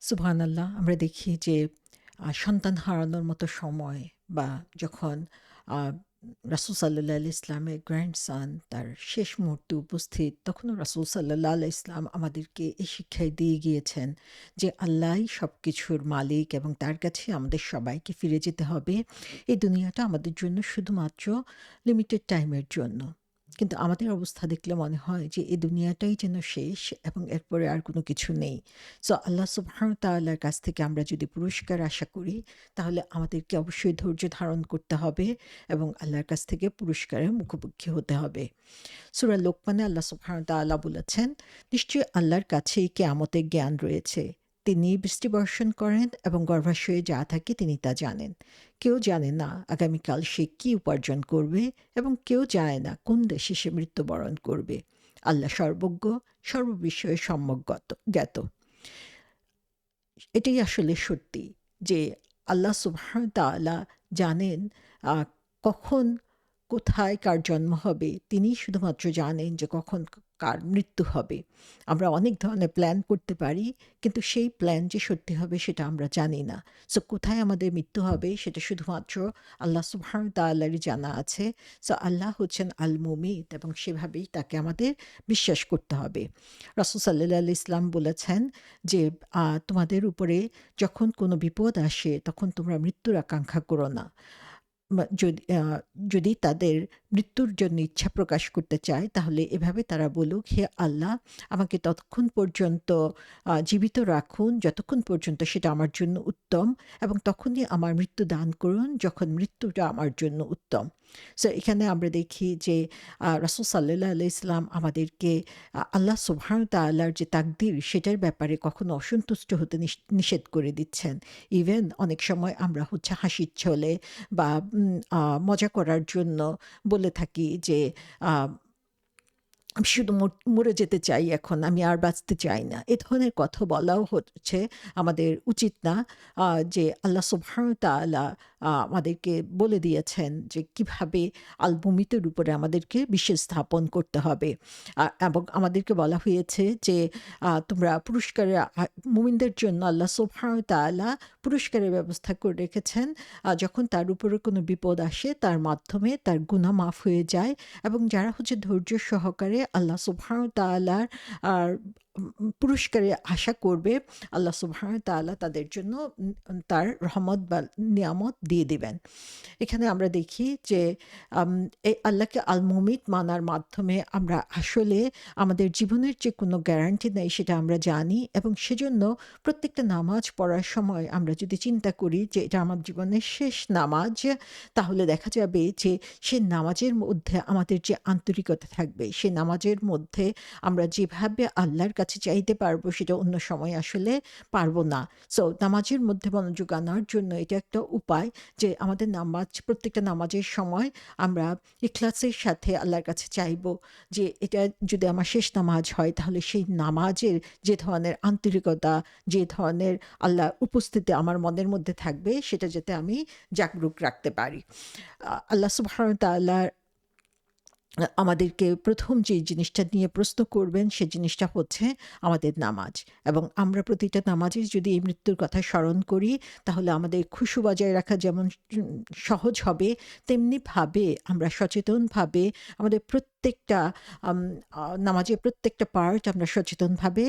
সুবহানাল্লাহ। আমরা দেখি যে সন্তান হারানোর মতো সময় বা যখন আ রাসূল সাল্লাল্লাহু আলাইহি ইসলামের গ্র্যান্ডসন তার শেষ মুহূর্তে উপস্থিত, তখনও রাসূল সাল্লাল্লাহু আলাইহি ইসলাম আমাদেরকে এই শিক্ষাই দিয়ে গিয়েছেন যে আল্লাহই সবকিছুর মালিক এবং তার কাছে আমাদের সবাইকে ফিরে যেতে হবে। এই দুনিয়াটা আমাদের জন্য শুধুমাত্র লিমিটেড টাইমের জন্য। কিন্তু আমাদের অবস্থা দেখলে মনে হয় যে এই দুনিয়াটাই যেন শেষ এবং এরপরে আর কোনো কিছু নেই। সো আল্লাহ সুবহানাহু ওয়া তাআলার কাছ থেকে আমরা যদি পুরস্কার আশা করি, তাহলে আমাদেরকে অবশ্যই ধৈর্য ধারণ করতে হবে এবং আল্লাহর কাছ থেকে পুরস্কারের মুখোমুখি হতে হবে। সূরা লোকমানে আল্লাহ সুবহানাহু ওয়া তাআলা বলেছেন, "নিশ্চয়ই আল্লাহর কাছেই কিয়ামতের জ্ঞান রয়েছে। তিনি বৃষ্টি বর্ষণ করেন এবং গর্ভাশয়ে যা থাকে তিনি তা জানেন। কেউ জানে না আগামীকাল সে কী উপার্জন করবে এবং কেউ জানে না কোন দেশে সে মৃত্যুবরণ করবে। আল্লাহ সর্বজ্ঞ, সর্ববিষয়ে সম্যক জ্ঞাত।" এটাই আসলে সত্যি যে আল্লাহ সুবহানাহু তাআলা জানেন আ কখন, কোথায় কার জন্ম হবে। তিনিই শুধুমাত্র জানেন যে কখন কার মৃত্যু হবে। আমরা অনেক ধরনের প্ল্যান করতে পারি, কিন্তু সেই প্ল্যান যে সত্যি হবে সেটা আমরা জানি না। সো কোথায় আমাদের মৃত্যু হবে সেটা শুধুমাত্র আল্লাহ সুবহানাহু তাআলারই জানা আছে। সো আল্লাহ হচ্ছেন আল মুমিত এবং সেভাবেই তাকে আমাদের বিশ্বাস করতে হবে। রাসূল সাল্লাল্লাহু আলাইহি ইসলাম বলেছেন যে তোমাদের উপরে যখন কোনো বিপদ আসে তখন তোমরা মৃত্যুর আকাঙ্ক্ষা করো না। যদি তাদের মৃত্যুর জন্য ইচ্ছা প্রকাশ করতে চায় তাহলে এভাবে তারা বলুক, হে আল্লাহ, আমাকে ততক্ষণ পর্যন্ত জীবিত রাখুন যতক্ষণ পর্যন্ত সেটা আমার জন্য উত্তম, এবং তখনই আমার মৃত্যু দান করুন যখন মৃত্যুটা আমার জন্য উত্তম। সো এখানে আমরা দেখি যে রাসূল সাল্লাল্লাহু আলাইহি ইসলাম আমাদেরকে আল্লাহ সুবহানাহু তাআলার যে তাকদীর সেটার ব্যাপারে কখনো অসন্তুষ্ট হতে নিষেধ করে দিচ্ছেন। ইভেন অনেক সময় আমরা হচ্ছে হাসির ছলে বা মজা করার জন্য বলে থাকি যে আ আমি শুধু মরে যেতে চাই এখন, আমি আর বাঁচতে চাই না। এ ধরনের কথা বলাও হচ্ছে আমাদের উচিত না। আ যে আল্লাহ সুবহানাহু ওয়া তাআলা আমাদেরকে বলে দিয়েছেন যে কিভাবে মুমিতের উপরে আমাদেরকে বিশ্বাস স্থাপন করতে হবে। এবং আমাদেরকে বলা হয়েছে যে তোমরা পুরস্কারের মুমিনদের জন্য আল্লাহ সুবহানাহু ওয়া তাআলা পুরস্কারের ব্যবস্থা করে রেখেছেন। যখন তার উপরে কোনো বিপদ আসে তার মাধ্যমে তার গুনাহ মাফ হয়ে যায়, এবং যারা হচ্ছে ধৈর্য সহকারে আল্লাহ সুবহানাহু তাআলার আর পুরস্কারের আশা করবে, আল্লাহ সুবহানাহু তাআলা তাদের জন্য তার রহমত বা নিয়ামত দিয়ে দিবেন। এখানে আমরা দেখি যে আম এই আল্লাহকে আল-মুমিত মানার মাধ্যমে আমরা আসলে আমাদের জীবনের যে কোনো গ্যারান্টি নেই সেটা আমরা জানি, এবং সেজন্য প্রত্যেকটা নামাজ পড়ার সময় আমরা যদি চিন্তা করি যে এটা আমার জীবনের শেষ নামাজ, তাহলে দেখা যাবে যে সে নামাজের মধ্যে আমাদের যে আন্তরিকতা থাকবে, সে নামাজের মধ্যে আমরা যেভাবে আল্লাহর কাছে চাইতে পারবো সেটা অন্য সময় আসলে পারবো না। সো নামাজের মধ্যে মনোযোগ আনার জন্য এটা একটা উপায় যে আমাদের প্রত্যেকটা নামাজের সময় আমরা ইখলাসের সাথে আল্লাহর কাছে চাইবো যে এটা যদি আমার শেষ নামাজ হয় তাহলে সেই নামাজের যে ধরনের আন্তরিকতা, যে ধরনের আল্লাহর উপস্থিতি আমার মনের মধ্যে থাকবে সেটা যাতে আমি জাগরুক রাখতে পারি। আল্লাহ সুবহানাহু ওয়া তাআলা আমাদেরকে ১ম যে জিনিসটা নিয়ে প্রশ্ন করবেন সে জিনিসটা হচ্ছে আমাদের নামাজ। এবং আমরা প্রতিটা নামাজে যদি এই মৃত্যুর কথা স্মরণ করি তাহলে আমাদের খুশু বজায় রাখা যেমন সহজ হবে, তেমনিভাবে আমরা সচেতনভাবে আমাদের প্রত্যেকটা আম নামাজের প্রত্যেকটা পার্ট আমরা সচেতনভাবে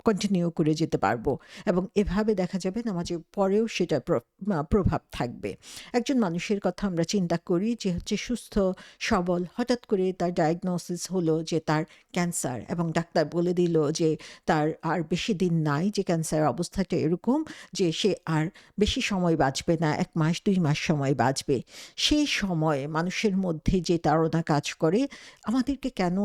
কন্টিনিউ করে যেতে পারবো, এবং এভাবে দেখা যাবে নামাজের পরেও সেটার প্রভাব থাকবে। একজন মানুষের কথা আমরা চিন্তা করি যে হচ্ছে সুস্থ সবল, হঠাৎ করে তার ডায়াগনোসিস হলো যে তার ক্যান্সার, এবং ডাক্তার বলে দিল যে তার আর বেশি দিন নাই, যে ক্যান্সার অবস্থাটা এরকম যে সে আর বেশি সময় বাঁচবে না, ১ মাস ২ মাস সময় বাঁচবে। সেই সময়ে মানুষের মধ্যে যে তাড়না কাজ করে, আমাদেরকে কেন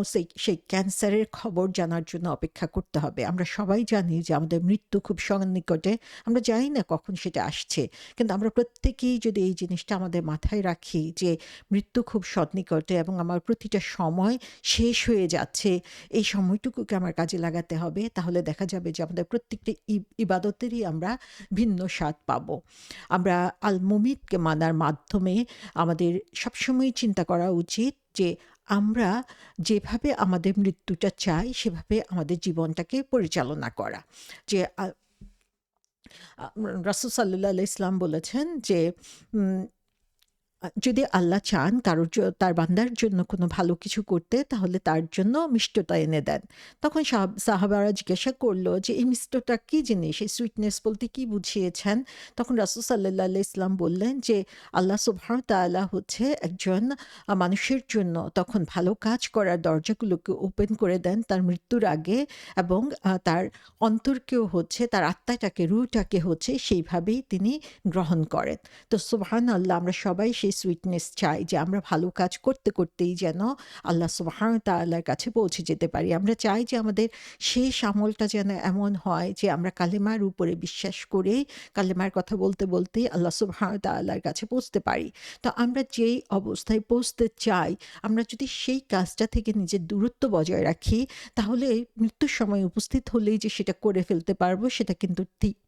সেই ক্যান্সারের খবর জানার জন্য অপেক্ষা করতে হবে? আমরা সবাই জানি যে আমাদের মৃত্যু খুব সন্নিকটে, আমরা জানি না কখন সেটা আসছে। কিন্তু আমরা প্রত্যেকেই যদি এই জিনিসটা আমাদের মাথায় রাখি যে মৃত্যু খুব সন্নিকটে এবং আমার প্রতিটা সময় শেষ হয়ে যাচ্ছে, এই সময়টুকুকে আমার কাজে লাগাতে হবে, তাহলে দেখা যাবে যে আমাদের প্রত্যেকটি ইবাদতেরই আমরা ভিন্ন স্বাদ পাবো। আমরা আল মুমিতকে মানার মাধ্যমে আমাদের সবসময় চিন্তা করা উচিত যে আমরা যেভাবে আমাদের মৃত্যুটা চাই সেভাবে আমাদের জীবনটাকে পরিচালনা করা। যে রাসূল সাল্লাল্লাহু আলাইহি ইসলাম বলেছেন যে উম যদি আল্লাহ চান কারোর তার বান্দার জন্য কোনো ভালো কিছু করতে তাহলে তার জন্য মিষ্টতা এনে দেন। তখন সাহাবারা জিজ্ঞাসা করলো যে এই মিষ্টতা কি জিনিস, এই সুইটনেস বলতে কি বুঝিয়েছেন? তখন রাসূল সাল্লাল্লাহু আলাইহি ইসলাম বললেন যে আল্লাহ সুবহানাহু তাআলা হচ্ছে একজন মানুষের জন্য তখন ভালো কাজ করার দরজাগুলোকে ওপেন করে দেন তার মৃত্যুর আগে, এবং তার অন্তরকেও হচ্ছে তার আত্মাটাকে রুহটাকে হচ্ছে সেইভাবেই তিনি গ্রহণ করেন। তো সুবহানাল্লাহ, আমরা সবাই সেই সুইটনেস চাই যে আমরা ভালো কাজ করতে করতেই যেন আল্লাহ সুবহানাহু ওয়া তাআলার কাছে পৌঁছে যেতে পারি। আমরা চাই যে আমাদের শেষ আমলটা যেন এমন হয় যে আমরা কালেমার উপরে বিশ্বাস করেই কালেমার কথা বলতে বলতেই আল্লাহ সুবহানাহু ওয়া তাআলার কাছে পৌঁছতে পারি। তো আমরা যেই অবস্থায় পৌঁছতে চাই, আমরা যদি সেই কাজটা থেকে নিজের দূরত্ব বজায় রাখি, তাহলে মৃত্যুর সময় উপস্থিত হলেই যে সেটা করে ফেলতে পারবো সেটা কিন্তু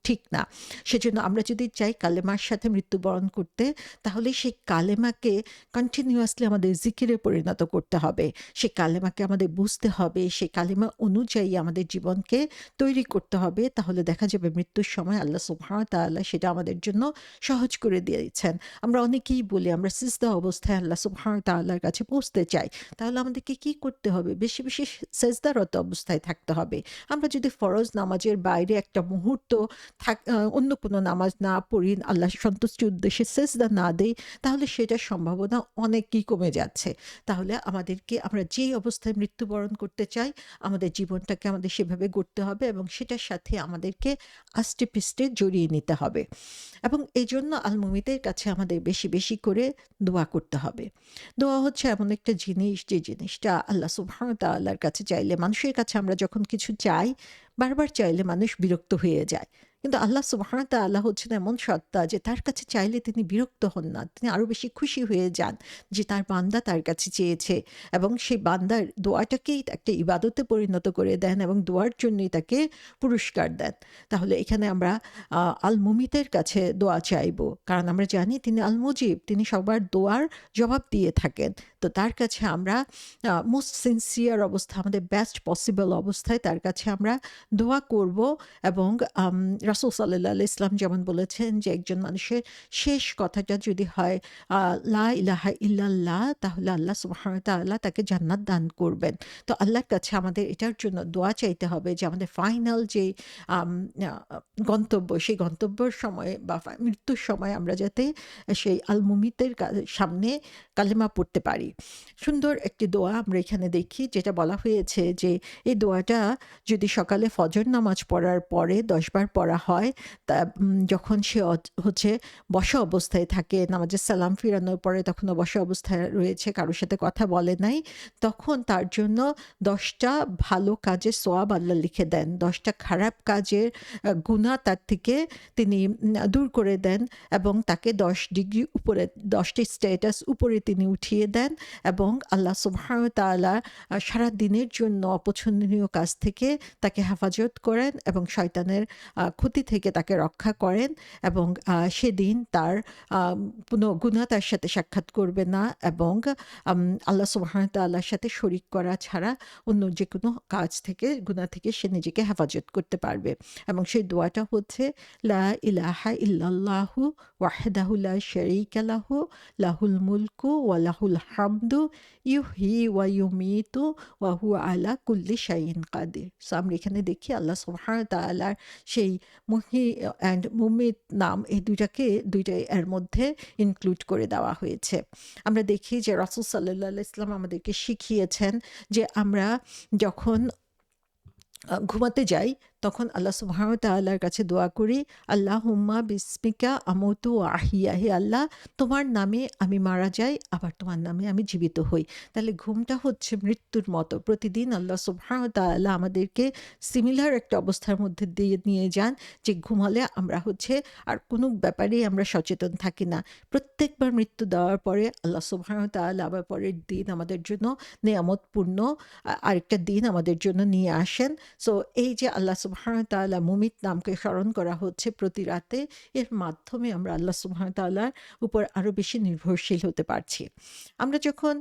ঠিক না। সেজন্য আমরা যদি চাই কালেমার সাথে মৃত্যুবরণ করতে, তাহলে সেই কালেমাকে কন্টিনিউয়াসলি আমাদের জিকিরে পরিণত করতে হবে। সেই কালেমাকে আমাদের বুঝতে হবে, সেই কালেমা অনুযায়ী আমাদের জীবনকে তৈরি করতে হবে। তাহলে দেখা যাবে মৃত্যুর সময় আল্লাহ সুবহানাহু ওয়া তাআলা সেটা আমাদের জন্য সহজ করে দিয়েছেন। আমরা অনেকেই বলি আমরা সিজদা অবস্থায় আল্লাহ সুবহানাহু ওয়া তাআলার কাছে পৌঁছতে চাই। তাহলে আমাদেরকে কি করতে হবে? বেশি, বেশি সেজদারত অবস্থায় থাকতে হবে। আমরা যদি ফরজ নামাজের বাইরে একটা মুহূর্ত অন্য কোনো নামাজ না পড়ি, আল্লাহর সন্তুষ্টির উদ্দেশ্যে সেজদা না দেই, তাহলে সেটার সম্ভাবনা অনেকই কমে যাচ্ছে। তাহলে আমাদেরকে আমরা যেই অবস্থায় মৃত্যুবরণ করতে চাই, আমাদের জীবনটাকে আমাদের সেভাবে গড়তে হবে এবং সেটার সাথে আমাদেরকে আস্তে-পিষ্টে জড়িয়ে নিতে হবে। এবং এজন্য আল-মুমিতের কাছে আমাদের বেশি, বেশি করে দোয়া করতে হবে। দোয়া হচ্ছে এমন একটা জিনিস, যে জিনিসটা আল্লাহ সুবহানাহু ওয়া তাআলার কাছে চাইলে, মানুষের কাছে আমরা যখন কিছু চাই, বারবার চাইলে মানুষ বিরক্ত হয়ে যায়। কিন্তু আল্লাহ সুবহানাহু ওয়া তাআলা হচ্ছেন এমন সত্তা যে তার কাছে চাইলে তিনি বিরক্ত হন না। তিনি আরো বেশি খুশি হয়ে যান যে তার বান্দা তার কাছে চেয়েছে, এবং সেই বান্দার দোয়াটাকেই একটা ইবাদতে পরিণত করে দেন এবং দোয়ার জন্যই তাকে পুরস্কার দেন। তাহলে এখানে আমরা আল মুমিতের কাছে দোয়া চাইবো। কারণ আমরা জানি তিনি আল মুজিব, তিনি সবার দোয়ার জবাব দিয়ে থাকেন। তো তার কাছে আমরা মোস্ট সিনসিয়ার অবস্থা, আমাদের বেস্ট পসিবল অবস্থায় তার কাছে আমরা দোয়া করব। এবং রাসূল সাল্লাল্লাহু আলাইহি ইসলাম যেমন বলেছেন যে একজন মানুষের শেষ কথাটা যদি হয় লা ইলাহা ইল্লাল্লাহ, তাহলে আল্লাহ সুবহানাহু ওয়া তাআলা তাকে জান্নাত দান করবেন। তো আল্লাহর কাছে আমাদের এটার জন্য দোয়া চাইতে হবে যে আমাদের ফাইনাল যে আম আ গন্তব্য, সেই গন্তব্যের সময় বা মৃত্যুর সময় আমরা যাতে সেই আল মুমিতের সামনে কালেমা পড়তে পারি। সুন্দর একটি দোয়া আমরা এখানে দেখি, যেটা বলা হয়েছে যে এই দোয়াটা যদি সকালে ফজর নামাজ পড়ার পরে ১০ বার পড়া হয়, তা যখন সে হচ্ছে বসা অবস্থায় থাকে, নামাজের সালাম ফিরানোর পরে তখনও বসা অবস্থায় রয়েছে, কারো সাথে কথা বলে নাই, তখন তার জন্য ১০ টা ভালো কাজের সওয়াব আল্লাহ লিখে দেন। ১০ টা খারাপ কাজের গুনাহ তার থেকে তিনি দূর করে দেন, এবং তাকে ১০ ডিগ্রি উপরে, ১০ টি স্ট্যাটাস উপরে তিনি উঠিয়ে দেন, এবং আল্লাহ সুবহানাহু ওয়া তাআলা সারাদিনের জন্য অপছন্দনীয় কাজ থেকে তাকে হেফাজত করেন এবং শয়তানের ক্ষতি থেকে তাকে রক্ষা করেন, এবং সেদিন তার কোনো গুনাহ তার সাথে সাক্ষাৎ করবে না, এবং আল্লাহ সুবহানাহু ওয়া তাআলার সাথে শরিক করা ছাড়া অন্য যেকোনো কাজ থেকে, গুনাহ থেকে সে নিজেকে হেফাজত করতে পারবে। এবং সেই দোয়াটা হচ্ছে লা ইলাহা ইল্লাল্লাহু ওয়াহদাহু লা শারীকা লাহু লাহুল মুলকু ওয়া লাহুল হামদু ইউহয়ি ওয়া ইউমীতু ওয়া হুয়া আলা কুল্লি শাইইন কাদির। সো আমরা এখানে দেখি আল্লাহ সুবহানাহু ওয়া তাআলার সেই মুহয়ি অ্যান্ড মুমিত নাম, এই দুইটাই এর মধ্যে ইনক্লুড করে দেওয়া হয়েছে। আমরা দেখি যে রাসূল সাল্লাল্লাহু আলাইহি ওয়াসাল্লাম আমাদেরকে শিখিয়েছেন যে আমরা যখন ঘুমাতে যাই, তখন আল্লাহ সুবহানাহু ওয়া তাআলার কাছে দোয়া করি, আল্লাহুম্মা বিসমিকা আমুতু ওয়া আহইয়া, হে আল্লাহ তোমার নামে আমি মারা যাই, আবার তোমার নামে আমি জীবিত হই। তাহলে ঘুমটা হচ্ছে মৃত্যুর মতো। প্রতিদিন আল্লাহ সুবহানাহু ওয়া তাআলা আমাদেরকে সিমিলার একটা অবস্থার মধ্যে দিয়ে নিয়ে যান, যে ঘুমালে আমরা হচ্ছে আর কোনো ব্যাপারেই আমরা সচেতন থাকি না। প্রত্যেকবার মৃত্যু দেওয়ার পরে আল্লাহ সুবহানাহু ওয়া তাআলা আবার পরের দিন আমাদের জন্য নেয়ামতপূর্ণ আরেকটা দিন আমাদের জন্য নিয়ে আসেন। সো এই যে আল্লাহ সুবহানাহু ওয়া তাআলা মুমিত নামকে স্মরণ করা হচ্ছে প্রতি রাতে, এর মাধ্যমে আমরা আল্লাহ সুবহানাহু ওয়া তাআলার উপর আরো বেশি নির্ভরশীল হতে পারছি। আমরা যখন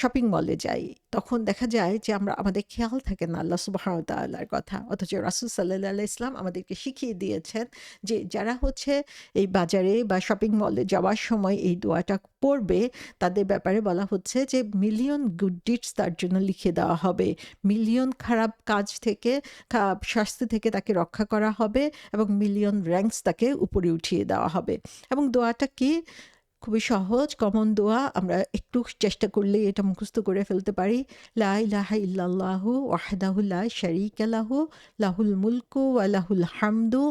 শপিং মলে যাই, তখন দেখা যায় যে আমাদের খেয়াল থাকে না আল্লাহ সুবহানাহু ওয়া তাআলার কথা। অথচ রাসূল সাল্লাল্লাহু আলাইহি ওয়াসাল্লাম আমাদেরকে শিখিয়ে দিয়েছেন যে যারা হচ্ছে এই বাজারে বা শপিং মলে যাওয়ার সময় এই দোয়াটা পড়বে, তাদের ব্যাপারে বলা হচ্ছে যে মিলিয়ন গুড ডিডস তার জন্য লিখে দেওয়া হবে। মিলিয়ন খারাপ কাজ থেকে, শাস্তি থেকে তাকে রক্ষা করা হবে এবং মিলিয়ন র‍্যাংকস তাকে উপরে উঠিয়ে দেওয়া হবে। এবং দোয়াটা কি? খুবই সহজ কমন দোয়া। আমরা একটু চেষ্টা করলেই এটা মুখস্থ করে ফেলতে পারি। লা ইলাহা ইল্লাল্লাহু ওয়াহদাহু লা শারীকা লাহু লাহুল মুলকু ওয়া লাহুল হামদু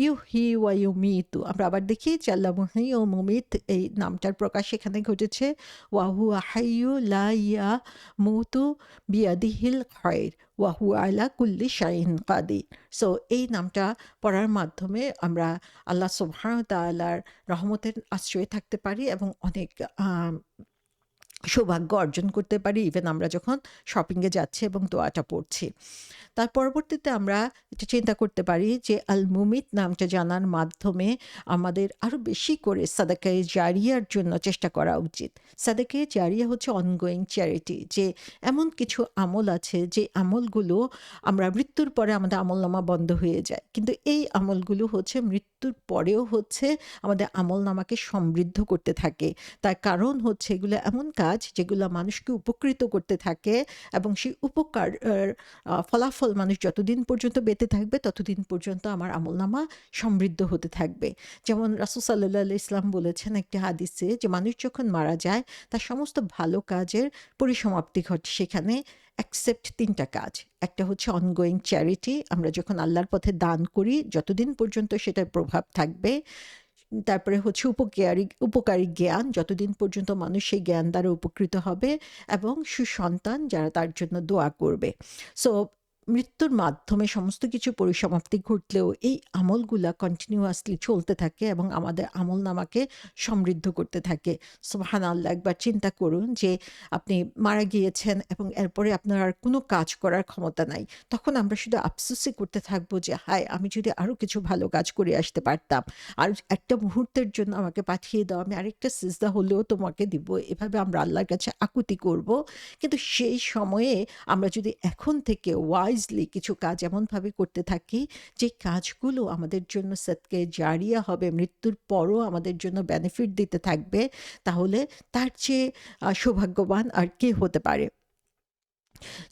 ইউহয়ি ওয়া ইউমীতু। আমরা আবার দেখি যে আল্লাহ মুহয়ি ও মুমিত, এই নামটার প্রকাশ এখানে ঘটেছে। ওয়া হুয়া হাইয়্যু লা ইয়ামুতু বিয়াদিহিল খায়র ওয়া হুয়া আলা কুল্লি শাইইন কাদির। সো এই নামটা পড়ার মাধ্যমে আমরা আল্লাহ সুবহানাহু ওয়া তাআলার রহমতের আশ্রয়ে থাকতে পারি এবং অনেক সৌভাগ্য অর্জন করতে পারি, ইভেন আমরা যখন শপিংয়ে যাচ্ছি এবং দোয়াটা পড়ছি। তার পরবর্তীতে আমরা এটা চিন্তা করতে পারি যে আল মুমিত নামটা জানার মাধ্যমে আমাদের আরো বেশি করে সাদাকায়ে জারিয়ার জন্য চেষ্টা করা উচিত। সাদাকায়ে জারিয়া হচ্ছে অনগোয়িং চ্যারিটি, যে এমন কিছু আমল আছে যে আমলগুলো আমরা মৃত্যুর পরে আমাদের আমলনামা বন্ধ হয়ে যায়, কিন্তু এই আমলগুলো হচ্ছে মৃত্যুর পরেও হচ্ছে আমাদের আমলনামাকে সমৃদ্ধ করতে থাকে। তার কারণ হচ্ছে এগুলো এমন কাজ যেগুলো মানুষকে উপকৃত করতে থাকে এবং সেই উপকার ফলাফল মানুষ যতদিন পর্যন্ত বেঁচে থাকবে ততদিন পর্যন্ত আমার আমলনামা সমৃদ্ধ হতে থাকবে। যেমন রাসূল সাল্লাল্লাহু আলাইহি ওয়াসাল্লাম বলেছেন একটি হাদিসে যে মানুষ যখন মারা যায় তার সমস্ত ভালো কাজের পরিসমাপ্তি ঘটে সেখানে, এক্সেপ্ট ৩টা কাজ। একটা হচ্ছে অনগোয়িং চ্যারিটি, আমরা যখন আল্লাহর পথে দান করি যতদিন পর্যন্ত সেটার প্রভাব থাকবে। তারপরে হচ্ছে উপকারী জ্ঞান, যতদিন পর্যন্ত মানুষ সেই জ্ঞান দ্বারা উপকৃত হবে, এবং সুসন্তান যারা তার জন্য দোয়া করবে। সো মৃত্যুর মাধ্যমে সমস্ত কিছু পরিসমাপ্তি ঘটলেও এই আমলগুলা কন্টিনিউয়াসলি চলতে থাকে এবং আমাদের আমলনামাকে সমৃদ্ধ করতে থাকে। সুবহানাল্লাহ! একবার চিন্তা করুন যে আপনি মারা গিয়েছেন এবং এরপরে আপনার আর কোনো কাজ করার ক্ষমতা নাই। তখন আমরা শুধু আফসোসই করতে থাকবো যে হায়, আমি যদি আরো কিছু ভালো কাজ করে আসতে পারতাম। আর একটা মুহূর্তের জন্য আমাকে পাঠিয়ে দাও, আমি আরেকটা সিজদা হলেও তোমাকে দিব। এভাবে আমরা আল্লাহর কাছে আকুতি করব। কিন্তু সেই সময়ে আমরা যদি এখন থেকে ওয়াইজলি কিছু কাজ এমনভাবে করতে থাকি যে কাজগুলো আমাদের জন্য সদকায়ে জারিয়া হবে, মৃত্যুর পরও আমাদের জন্য বেনিফিট দিতে থাকবে, তাহলে তার চেয়ে সৌভাগ্যবান আর কে হতে পারে?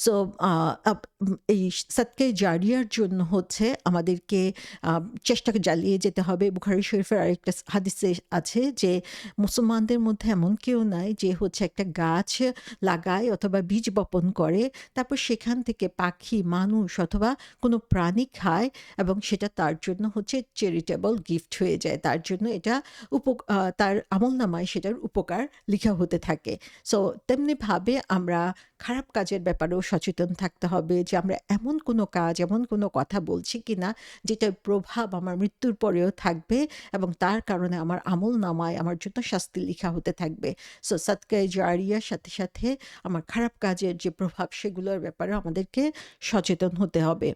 সো এই সাদকায়ে জারিয়ার জন্য হচ্ছে আমাদেরকে চেষ্টা চালিয়ে যেতে হবে। বুখারী শরীফের আরেকটা হাদিসে আছে যে মুসলমানদের মধ্যে এমন কেউ নাই যে হচ্ছে একটা গাছ লাগায় অথবা বীজ বপন করে, তারপর সেখান থেকে পাখি, মানুষ অথবা কোনো প্রাণী খায় এবং সেটা তার জন্য হচ্ছে চ্যারিটেবল গিফট হয়ে যায়। তার জন্য এটা তার আমলনামায় সেটার উপকার লিখা হতে থাকে। সো তেমনিভাবে আমরা খারাপ কাজের ব্যাপারেও সচেতন থাকতে হবে যে আমরা এমন কোনো কাজ, এমন কোনো কথা বলছি কিনা যেটার প্রভাব আমার মৃত্যুর পরেও থাকবে এবং তার কারণে আমার আমলনামায় আমার জন্য শাস্তি লিখা হতে থাকবে। সো সাদকায়ে জারিয়ার সাথে সাথে আমার খারাপ কাজের যে প্রভাব সেগুলোর ব্যাপারে আমাদেরকে সচেতন হতে হবে।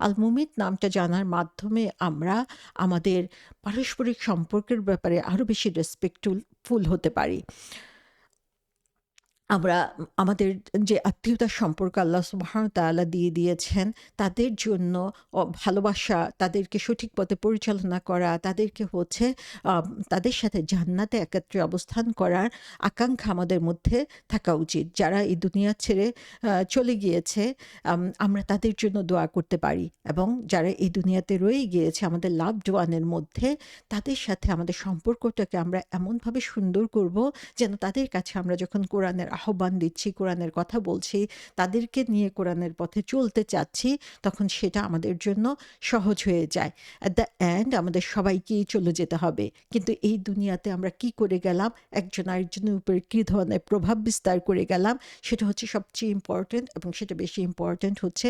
আল মুমিত নামটা জানার মাধ্যমে আমরা আমাদের পারস্পরিক সম্পর্কের ব্যাপারে আরো বেশি রেসপেক্টফুল হতে পারি। আমরা আমাদের যে আত্মীয়তার সম্পর্ক আল্লাহ সুবহানাহু ওয়া তাআলা দিয়ে দিয়েছেন, তাদের জন্য ভালোবাসা, তাদেরকে সঠিক পথে পরিচালনা করা, তাদেরকে হচ্ছে তাদের সাথে জান্নাতে একত্রে অবস্থান করার আকাঙ্ক্ষা আমাদের মধ্যে থাকা উচিত। যারা এই দুনিয়া ছেড়ে চলে গিয়েছে, আমরা তাদের জন্য দোয়া করতে পারি এবং যারা এই দুনিয়াতে রয়ে গিয়েছে আমাদের লাভড ওয়ানের মধ্যে, তাদের সাথে আমাদের সম্পর্কটাকে আমরা এমনভাবে সুন্দর করব যেন তাদের কাছে আমরা যখন কোরআনের আহ্বান দিচ্ছি, কোরআনের কথা বলছি, তাদেরকে নিয়ে কোরআনের পথে চলতে চাচ্ছি, তখন সেটা আমাদের জন্য সহজ হয়ে যায়। অ্যাট দ্য এন্ড আমাদের সবাইকেই চলে যেতে হবে, কিন্তু এই দুনিয়াতে আমরা কি করে গেলাম, একজন আরেকজনের উপরে কী ধরনের প্রভাব বিস্তার করে গেলাম, সেটা হচ্ছে সবচেয়ে ইম্পর্টেন্ট। এবং সেটা বেশি ইম্পর্টেন্ট হচ্ছে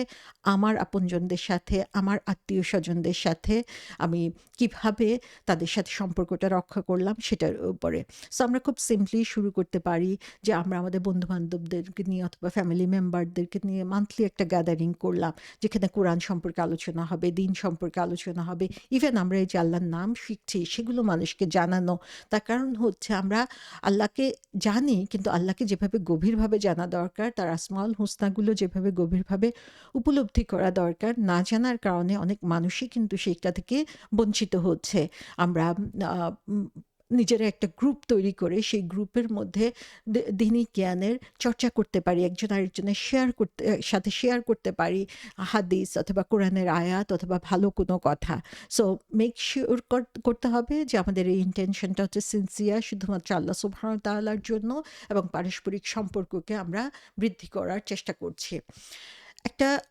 আমার আপনজনদের সাথে, আমার আত্মীয় স্বজনদের সাথে আমি কিভাবে তাদের সাথে সম্পর্কটা রক্ষা করলাম সেটার উপরে। সো আমরা খুব সিম্পলি শুরু করতে পারি যে আমরা আমাদের বন্ধু-বান্ধবদেরকে নিয়ে অথবা ফ্যামিলি মেম্বারদেরকে নিয়ে মান্থলি একটা গ্যাদারিং করলাম। যেখানে কোরআন সম্পর্কে আলোচনা হবে, দিন সম্পর্কে আলোচনা হবে। ইভেন আমরা এই যে আল্লাহর নাম শিখছি সেগুলো মানুষকে জানানো। তার কারণ হচ্ছে আমরা আল্লাহকে জানি, কিন্তু আল্লাহকে যেভাবে গভীরভাবে জানা দরকার, তার আসমাউল হুসনাগুলো যেভাবে গভীরভাবে উপলব্ধি করা দরকার, না জানার কারণে অনেক মানুষই কিন্তু সেইটা থেকে বঞ্চিত হচ্ছে। আমরা আ উম নিজেরা একটা গ্রুপ তৈরি করে সেই গ্রুপের মধ্যে দীনি জ্ঞানের চর্চা করতে পারি। একজন আরেকজনের সাথে শেয়ার করতে পারি হাদিস অথবা কোরআনের আয়াত অথবা ভালো কোনো কথা। সো মেক সিউর করতে হবে যে আমাদের এই ইনটেনশনটা হচ্ছে সিনসিয়ার, শুধুমাত্র আল্লাহ সুবহানাহু ওয়া তাআলার জন্য, এবং পারস্পরিক সম্পর্ককে আমরা বৃদ্ধি করার চেষ্টা করছি।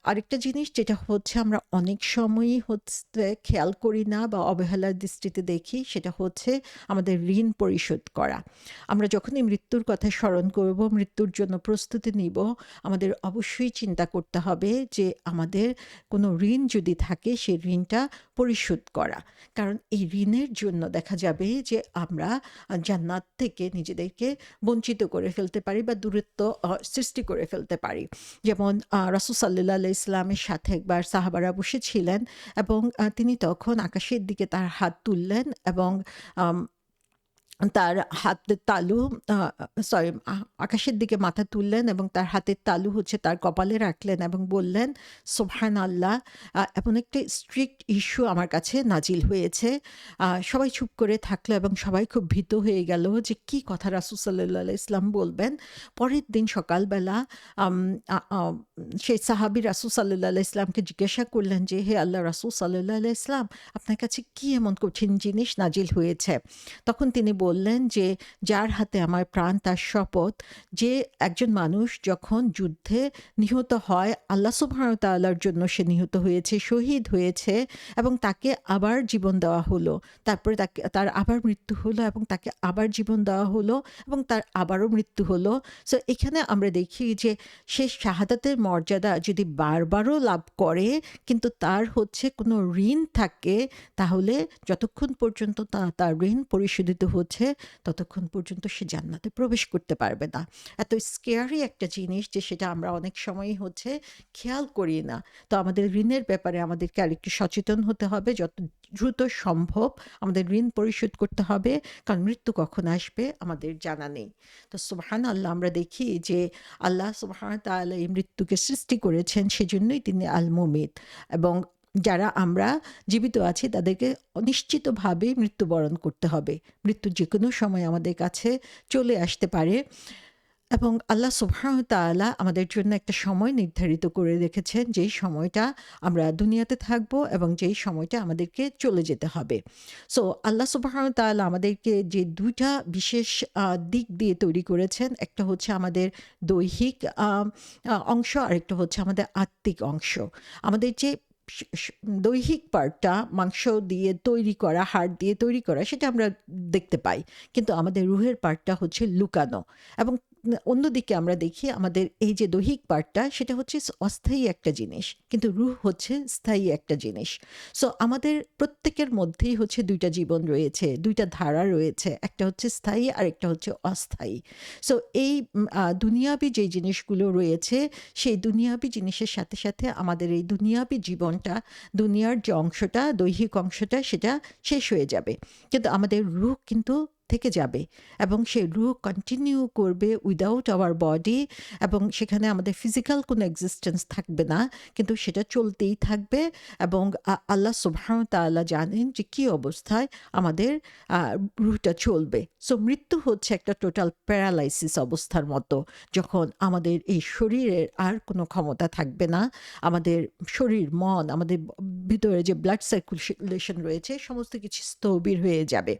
আরেকটা জিনিস যেটা হচ্ছে আমরা অনেক সময়ই হচ্ছে খেয়াল করি না বা অবহেলার দৃষ্টিতে দেখি, সেটা হচ্ছে আমাদের ঋণ পরিশোধ করা। আমরা যখনই মৃত্যুর কথা স্মরণ করব, মৃত্যুর জন্য প্রস্তুতি নিব, আমাদের অবশ্যই চিন্তা করতে হবে যে আমাদের কোনো ঋণ যদি থাকে সেই ঋণটা পরিশোধ করা। কারণ এই ঋণের জন্য দেখা যাবে যে আমরা জান্নাত থেকে নিজেদেরকে বঞ্চিত করে ফেলতে পারি বা দূরত্ব সৃষ্টি করে ফেলতে পারি। যেমন রাসূল সাল্লাল্লাহু আলাইহি ইসলামের সাথে একবার সাহাবারা বসেছিলেন এবং তিনি তখন আকাশের দিকে তার হাত তুললেন এবং আম তার হাতের তালু সরি আকাশের দিকে মাথা তুললেন এবং তার হাতের তালু হচ্ছে তার কপালে রাখলেন এবং বললেন, সুবহানাল্লাহ, এমন একটা স্ট্রিক্ট ইস্যু আমার কাছে নাজিল হয়েছে। সবাই চুপ করে থাকলো এবং সবাই খুব ভীত হয়ে গেল যে কি কথা রাসূল সাল্লাল্লাহু আলাইহি ইসলাম বলবেন। পরের দিন সকালবেলা আম আ আ সেই সাহাবী রাসূল সাল্লাল্লাহু আলাইহি ইসলামকে জিজ্ঞাসা করলেন যে, হে আল্লাহর রাসূল সাল্লাল্লাহু আলাইহি ইসলাম, আপনার কাছে কি এমন কঠিন জিনিস নাজিল হয়েছে? তখন তিনি বললেন যে, যার হাতে আমার প্রাণ তার শপথ, যে একজন মানুষ যখন যুদ্ধে নিহত হয়, আল্লাহ সুবহানাহু ওয়া তাআলার জন্য সে নিহত হয়েছে, শহীদ হয়েছে এবং তাকে আবার জীবন দেওয়া হলো। তারপরে তার আবার মৃত্যু হলো এবং তাকে আবার জীবন দেওয়া হলো এবং তার আবারও মৃত্যু হলো। সো এখানে আমরা দেখি যে সে শাহাদাতের মর্যাদা যদি বারবারও লাভ করে কিন্তু তার হচ্ছে কোনো ঋণ থাকে, তাহলে যতক্ষণ পর্যন্ত তার ঋণ পরিশোধিত হচ্ছে ততক্ষণ পর্যন্ত সে জান্নাতে প্রবেশ করতে পারবে না। এত স্কেয়ারি একটা জিনিস যে সেটা আমরা অনেক সময়ই হচ্ছে খেয়াল করি না। তো আমাদের ঋণের ব্যাপারে আমাদেরকে আরেকটু সচেতন হতে হবে। যত দ্রুত সম্ভব আমাদের ঋণ পরিশোধ করতে হবে, কারণ মৃত্যু কখন আসবে আমাদের জানা নেই। তো সুবহানাল্লাহ, আমরা দেখি যে আল্লাহ সুবহানাহু ওয়া তাআলা এই মৃত্যুকে সৃষ্টি করেছেন, সেজন্যই তিনি আল মুমিত, এবং যারা আমরা জীবিত আছি তাদেরকে অনিশ্চিতভাবে মৃত্যুবরণ করতে হবে। মৃত্যু যেকোনো সময় আমাদের কাছে চলে আসতে পারে এবং আল্লাহ সুবহানাহু ওয়া তাআলা আমাদের জন্য একটা সময় নির্ধারিত করে রেখেছেন, যেই সময়টা আমরা দুনিয়াতে থাকবো এবং যেই সময়টা আমাদেরকে চলে যেতে হবে। সো আল্লাহ সুবহানাহু ওয়া তাআলা আমাদেরকে যে ২ টা বিশেষ দিক দিয়ে তৈরি করেছেন, একটা হচ্ছে আমাদের দৈহিক আ আ অংশ, আরেকটা হচ্ছে আমাদের আত্মিক অংশ। আমাদের যে স স দৈহিক পার্টটা মাংস দিয়ে তৈরি করা, হাড় দিয়ে তৈরি করা, সেটা আমরা দেখতে পাই। কিন্তু আমাদের রুহের পার্টটা হচ্ছে লুকানো, এবং অন্যদিকে আমরা দেখি আমাদের এই যে দৈহিক পার্টটা সেটা হচ্ছে অস্থায়ী একটা জিনিস, কিন্তু রুহ হচ্ছে স্থায়ী একটা জিনিস। সো আমাদের প্রত্যেকের মধ্যেই হচ্ছে ২ টা জীবন রয়েছে, ২ টা ধারা রয়েছে। একটা হচ্ছে স্থায়ী আর একটা হচ্ছে অস্থায়ী। সো এই দুনিয়াবি যেই জিনিসগুলো রয়েছে, সেই দুনিয়াবি জিনিসের সাথে, সাথে আমাদের এই দুনিয়াবি জীবনটা, দুনিয়ার যে অংশটা, দৈহিক অংশটা সেটা শেষ হয়ে যাবে। কিন্তু আমাদের রূহ কিন্তু থেকে যাবে এবং সেই রূহ কন্টিনিউ করবে উইদাউট আওয়ার বডি, এবং সেখানে আমাদের ফিজিক্যাল কোনো এক্সিস্টেন্স থাকবে না, কিন্তু সেটা চলতেই থাকবে এবং আল্লাহ সুবহানাহু ওয়া তাআলা জানেন যে কী অবস্থায় আমাদের রূহটা চলবে। সো মৃত্যু হচ্ছে একটা টোটাল প্যারালাইসিস অবস্থার মতো, যখন আমাদের এই শরীরের আর কোনো ক্ষমতা থাকবে না। আমাদের শরীর, মন, আমাদের ভিতরে যে ব্লাড সার্কুলেশন রয়েছে সমস্ত কিছু স্থবির হয়ে যাবে,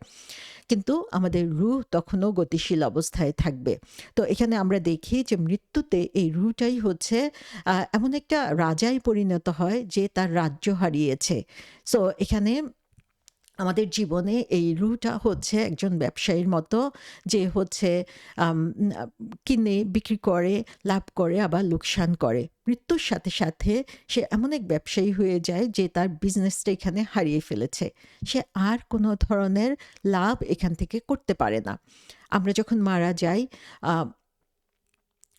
কিন্তু আমাদের রূহ তখনও গতিশীল অবস্থায় থাকবে। তো এখানে আমরা দেখি যে মৃত্যুতে এই রূহটাই হচ্ছে এমন একটা রাজায় পরিণত হয় যে তার রাজ্য হারিয়েছে। সো এখানে আমাদের জীবনে এই রূহটা হচ্ছে একজন ব্যবসায়ীর মতো, যে হচ্ছে আম আ কিনে বিক্রি করে, লাভ করে আবার লোকসান করে। মৃত্যুর সাথে, সাথে সে এমন এক ব্যবসায়ী হয়ে যায় যে তার বিজনেসটা এখানে হারিয়ে ফেলেছে। সে আর কোনো ধরনের লাভ এখান থেকে করতে পারে না। আমরা যখন মারা যাই, আ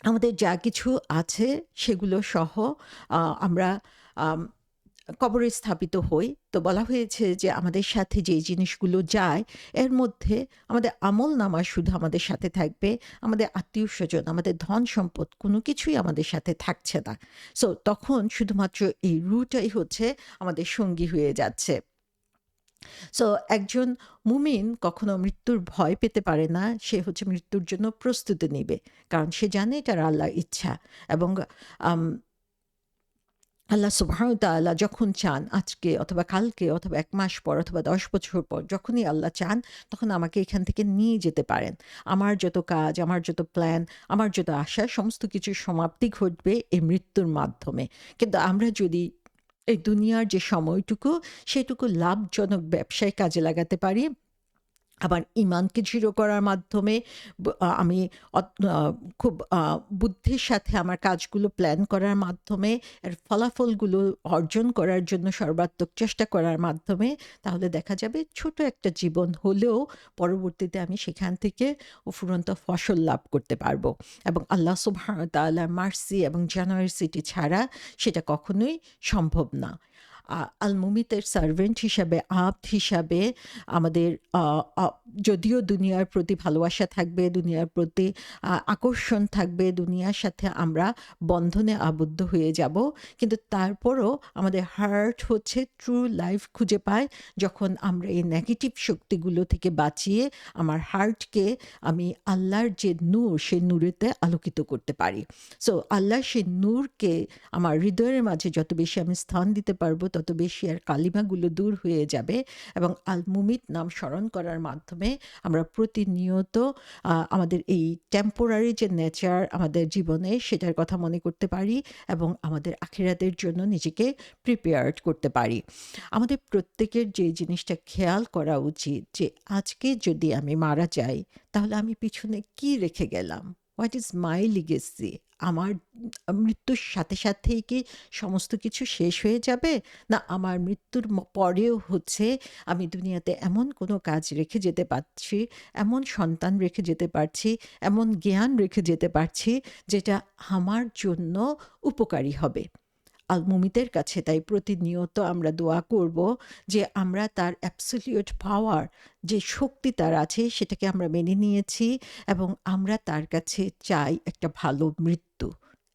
আমাদের যা কিছু আছে সেগুলো সহ আমরা আম কবরে স্থাপিত হই। তো বলা হয়েছে যে আমাদের সাথে যে জিনিসগুলো যায় এর মধ্যে আমাদের আমলনামা শুধু আমাদের সাথে থাকবে। আমাদের আত্মীয়স্বজন, আমাদের ধন-সম্পদ কোনো কিছুই আমাদের সাথে থাকছে না। সো তখন শুধুমাত্র এই রুহটাই হচ্ছে আমাদের সঙ্গী হয়ে যাচ্ছে। সো একজন মুমিন কখনো মৃত্যুর ভয় পেতে পারে না। সে হচ্ছে মৃত্যুর জন্য প্রস্তুতি নিবে। কারণ সে জানে এটা আল্লাহর ইচ্ছা এবং আম আল্লাহ সুবহানাহু ওয়া তাআলা যখন চান আজকে অথবা কালকে অথবা ১ মাস পর অথবা ১০ বছর পর যখনই আল্লাহ চান তখন আমাকে এখান থেকে নিয়ে যেতে পারেন। আমার যত কাজ, আমার যত প্ল্যান, আমার যত আশা সমস্ত কিছুর সমাপ্তি ঘটবে এই মৃত্যুর মাধ্যমে। কিন্তু আমরা যদি এই দুনিয়ার যে সময়টুকু সেটুকু লাভজনক ব্যবসায় কাজে লাগাতে পারি, আবার ঈমানকে দৃঢ় করার মাধ্যমে আমি অত খুব বুদ্ধির সাথে আমার কাজগুলো প্ল্যান করার মাধ্যমে এর ফলাফলগুলো অর্জন করার জন্য সর্বাত্মক চেষ্টা করার মাধ্যমে তাহলে দেখা যাবে ছোট একটা জীবন হলেও পরবর্তীতে আমি সেখান থেকে উপরন্ত ফসল লাভ করতে পারবো এবং আল্লাহ সুবহানাহু ওয়া তাআলার মার্সি এবং জেনারসিটি ছাড়া সেটা কখনোই সম্ভব না। আল মুমিতের সার্ভেন্ট হিসাবে, আব্দ হিসাবে আমাদের আ আ যদিও দুনিয়ার প্রতি ভালোবাসা থাকবে, দুনিয়ার প্রতি আকর্ষণ থাকবে, দুনিয়ার সাথে আমরা বন্ধনে আবদ্ধ হয়ে যাব। কিন্তু তারপরও আমাদের হার্ট হচ্ছে ট্রু লাইফ খুঁজে পায় যখন আমরা এই নেগেটিভ শক্তিগুলো থেকে বাঁচিয়ে আমার হার্টকে আমি আল্লাহর যে নূর, সেই নূরেতে আলোকিত করতে পারি। সো আল্লাহর সেই নূরকে আমার হৃদয়ের মাঝে যত বেশি আমি স্থান দিতে পারবো তত বেশি আর কালিমাগুলো দূর হয়ে যাবে এবং আল মুমিত নাম স্মরণ করার মাধ্যমে আমরা প্রতিনিয়ত আমাদের এই টেম্পোরারি যে নেচার আমাদের জীবনে সেটার কথা মনে করতে পারি এবং আমাদের আখিরাতের জন্য নিজেকে প্রিপেয়ার্ড করতে পারি। আমাদের প্রত্যেকের যে জিনিসটা খেয়াল করা উচিত যে আজকে যদি আমি মারা যাই তাহলে আমি পিছনে কি রেখে গেলাম? What is my legacy? আমার মৃত্যুর সাথে সাথেই কি সমস্ত কিছু শেষ হয়ে যাবে? না আমার মৃত্যুর পরেও হচ্ছে আমি দুনিয়াতে এমন কোনো কাজ রেখে যেতে পারছি, এমন সন্তান রেখে যেতে পারছি, এমন জ্ঞান রেখে যেতে পারছি যেটা আমার জন্য উপকারী হবে। আল মুমিতের কাছে তাই প্রতিনিয়ত আমরা দোয়া করব যে আমরা তার অ্যাবসোলিউট পাওয়ার যে শক্তি তার আছে সেটাকে আমরা মেনে নিয়েছি এবং আমরা তার কাছে চাই একটা ভালো মৃত্যু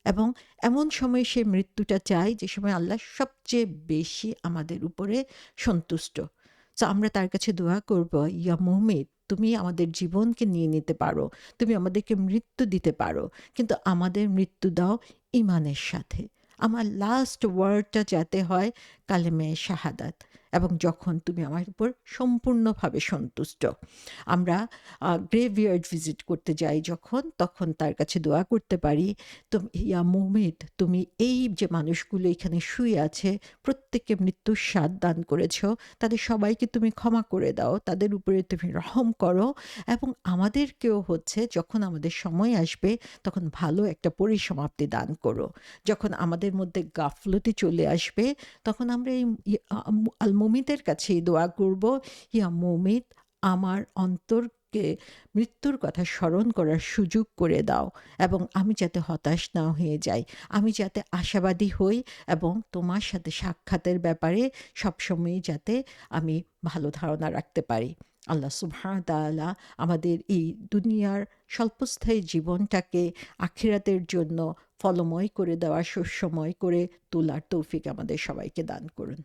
এবং এমন সময় সে মৃত্যুটা চাই যে সময় আল্লাহ সবচেয়ে বেশি আমাদের উপরে সন্তুষ্ট। তো আমরা তার কাছে দোয়া করব, ইয়া মুমিত তুমি আমাদের জীবনকে নিয়ে নিতে পারো, তুমি আমাদেরকে মৃত্যু দিতে পারো, কিন্তু আমাদের মৃত্যু দাও ইমানের সাথে। আমার লাস্ট ওয়ার্ডটা যাতে হয় কালেমে শাহাদাত এবং যখন তুমি আমার উপর সম্পূর্ণভাবে সন্তুষ্ট। আমরা গ্রেভইয়ার্ড ভিজিট করতে যাই যখন, তখন তার কাছে দোয়া করতে পারি, তুমি ইয়া মুমিত তুমি এই যে মানুষগুলো এখানে শুয়ে আছে প্রত্যেককে মৃত্যুর স্বাদ দান করেছ, তাদের সবাইকে তুমি ক্ষমা করে দাও, তাদের উপরে তুমি রহম করো এবং আমাদেরকেও হচ্ছে যখন আমাদের সময় আসবে তখন ভালো একটা পরিসমাপ্তি দান করো। যখন আমাদের মধ্যে গাফলতি চলে আসবে তখন আমরা এই আল মুমিতের কাছে এই দোয়া করব, ইয়া মুমিত আমার অন্তরকে মৃত্যুর কথা স্মরণ করার সুযোগ করে দাও এবং আমি যাতে হতাশ না হয়ে যাই, আমি যাতে আশাবাদী হই এবং তোমার সাথে সাক্ষাতের ব্যাপারে সবসময়ই যাতে আমি ভালো ধারণা রাখতে পারি। আল্লাহ সুবহানাহু ওয়া তাআলা আমাদের এই দুনিয়ার স্বল্পস্থায়ী জীবনটাকে আখিরাতের জন্য ফলময় করে দেওয়া, শস্যময় করে তোলার তৌফিক আমাদের সবাইকে দান করুন।